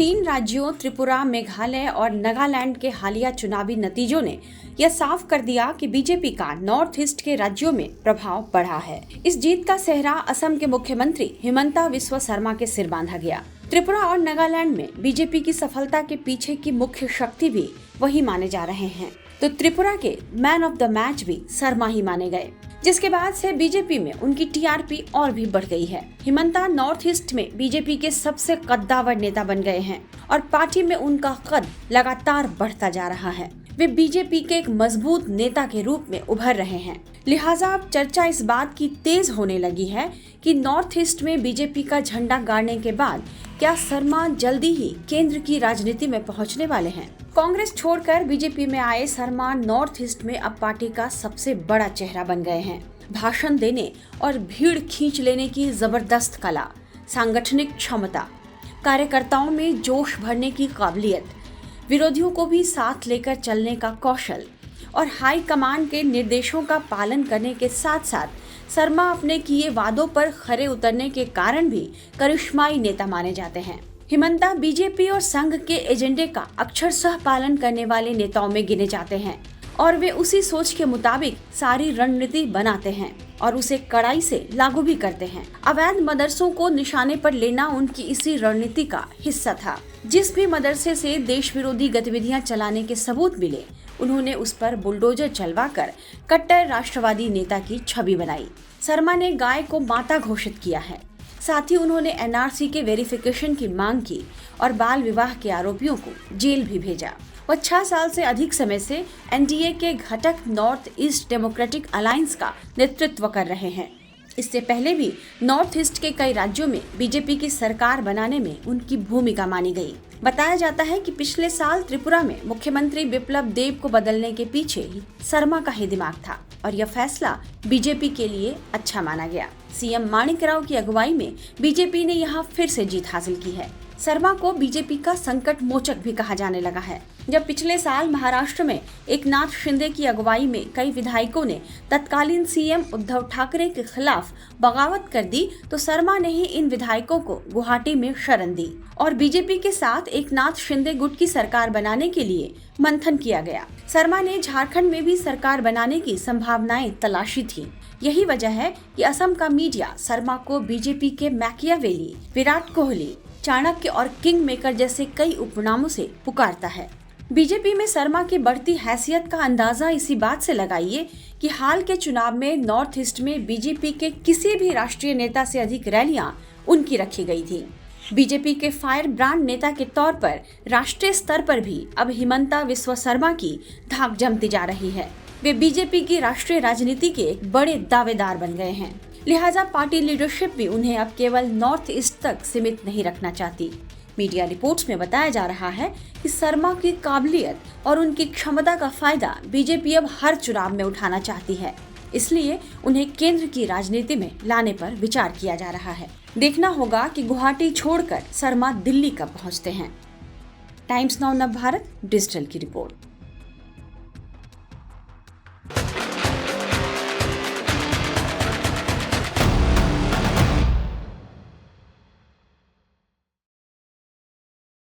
3 राज्यों त्रिपुरा, मेघालय और नागालैंड के हालिया चुनावी नतीजों ने यह साफ कर दिया कि बीजेपी का नॉर्थ ईस्ट के राज्यों में प्रभाव बढ़ा है। इस जीत का सेहरा असम के मुख्यमंत्री हिमंता बिस्वा शर्मा के सिर बांधा गया। त्रिपुरा और नागालैंड में बीजेपी की सफलता के पीछे की मुख्य शक्ति भी वही माने जा रहे हैं, तो त्रिपुरा के मैन ऑफ द मैच भी शर्मा ही माने गए, जिसके बाद से बीजेपी में उनकी टीआरपी और भी बढ़ गई है। हिमंता नॉर्थ ईस्ट में बीजेपी के सबसे कद्दावर नेता बन गए हैं और पार्टी में उनका कद लगातार बढ़ता जा रहा है। वे बीजेपी के एक मजबूत नेता के रूप में उभर रहे हैं। लिहाजा अब चर्चा इस बात की तेज होने लगी है कि नॉर्थ ईस्ट में बीजेपी का झंडा गाड़ने के बाद क्या शर्मा जल्दी ही केंद्र की राजनीति में पहुंचने वाले हैं। कांग्रेस छोड़कर बीजेपी में आए शर्मा नॉर्थ ईस्ट में अब पार्टी का सबसे बड़ा चेहरा बन गए हैं। भाषण देने और भीड़ खींच लेने की जबरदस्त कला, सांगठनिक क्षमता, कार्यकर्ताओं में जोश भरने की काबिलियत, विरोधियों को भी साथ लेकर चलने का कौशल और हाई कमान के निर्देशों का पालन करने के साथ साथ शर्मा अपने किए वादों पर खरे उतरने के कारण भी करिश्माई नेता माने जाते हैं। हिमंता बीजेपी और संघ के एजेंडे का अक्षरशः पालन करने वाले नेताओं में गिने जाते हैं और वे उसी सोच के मुताबिक सारी रणनीति बनाते हैं और उसे कड़ाई से लागू भी करते हैं। अवैध मदरसों को निशाने पर लेना उनकी इसी रणनीति का हिस्सा था। जिस भी मदरसे से देश विरोधी गतिविधियां चलाने के सबूत मिले, उन्होंने उस पर बुलडोजर चलवाकर कट्टर राष्ट्रवादी नेता की छवि बनाई। शर्मा ने गाय को माता घोषित किया है। साथ ही उन्होंने एनआरसी के वेरिफिकेशन की मांग की और बाल विवाह के आरोपियों को जेल भी भेजा। वह 6 साल से अधिक समय से एनडीए के घटक नॉर्थ ईस्ट डेमोक्रेटिक अलायंस का नेतृत्व कर रहे हैं। इससे पहले भी नॉर्थ ईस्ट के कई राज्यों में बीजेपी की सरकार बनाने में उनकी भूमिका मानी गई। बताया जाता है कि पिछले साल त्रिपुरा में मुख्यमंत्री बिप्लब देब को बदलने के पीछे ही शर्मा का ही दिमाग था और यह फैसला बीजेपी के लिए अच्छा माना गया। सीएम माणिकराव की अगुवाई में बीजेपी ने यहाँ फिर से जीत हासिल की है। शर्मा को बीजेपी का संकट मोचक भी कहा जाने लगा है। जब पिछले साल महाराष्ट्र में एकनाथ शिंदे की अगुवाई में कई विधायकों ने तत्कालीन सीएम उद्धव ठाकरे के खिलाफ बगावत कर दी, तो शर्मा ने ही इन विधायकों को गुवाहाटी में शरण दी और बीजेपी के साथ एकनाथ शिंदे गुट की सरकार बनाने के लिए मंथन किया गया। शर्मा ने झारखंड में भी सरकार बनाने की संभावनाएं तलाशी थी। यही वजह है कि असम का मीडिया शर्मा को बीजेपी के मैकियावेली, विराट कोहली, चाणक्य और किंग मेकर जैसे कई उपनामों से पुकारता है। बीजेपी में शर्मा की बढ़ती हैसियत का अंदाजा इसी बात से लगाइए कि हाल के चुनाव में नॉर्थ ईस्ट में बीजेपी के किसी भी राष्ट्रीय नेता से अधिक रैलियां उनकी रखी गई थी। बीजेपी के फायर ब्रांड नेता के तौर पर राष्ट्रीय स्तर पर भी अब हिमंता बिस्वा शर्मा की धाक जमती जा रही है। वे बीजेपी की राष्ट्रीय राजनीति के एक बड़े दावेदार बन गए हैं। लिहाजा पार्टी लीडरशिप भी उन्हें अब केवल नॉर्थ ईस्ट तक सीमित नहीं रखना चाहती। मीडिया रिपोर्ट्स में बताया जा रहा है कि शर्मा की काबिलियत और उनकी क्षमता का फायदा बीजेपी अब हर चुनाव में उठाना चाहती है। इसलिए उन्हें केंद्र की राजनीति में लाने पर विचार किया जा रहा है। देखना होगा कि गुवाहाटी छोड़कर शर्मा दिल्ली कब पहुंचते हैं। टाइम्स नाउ नव भारत डिजिटल की रिपोर्ट।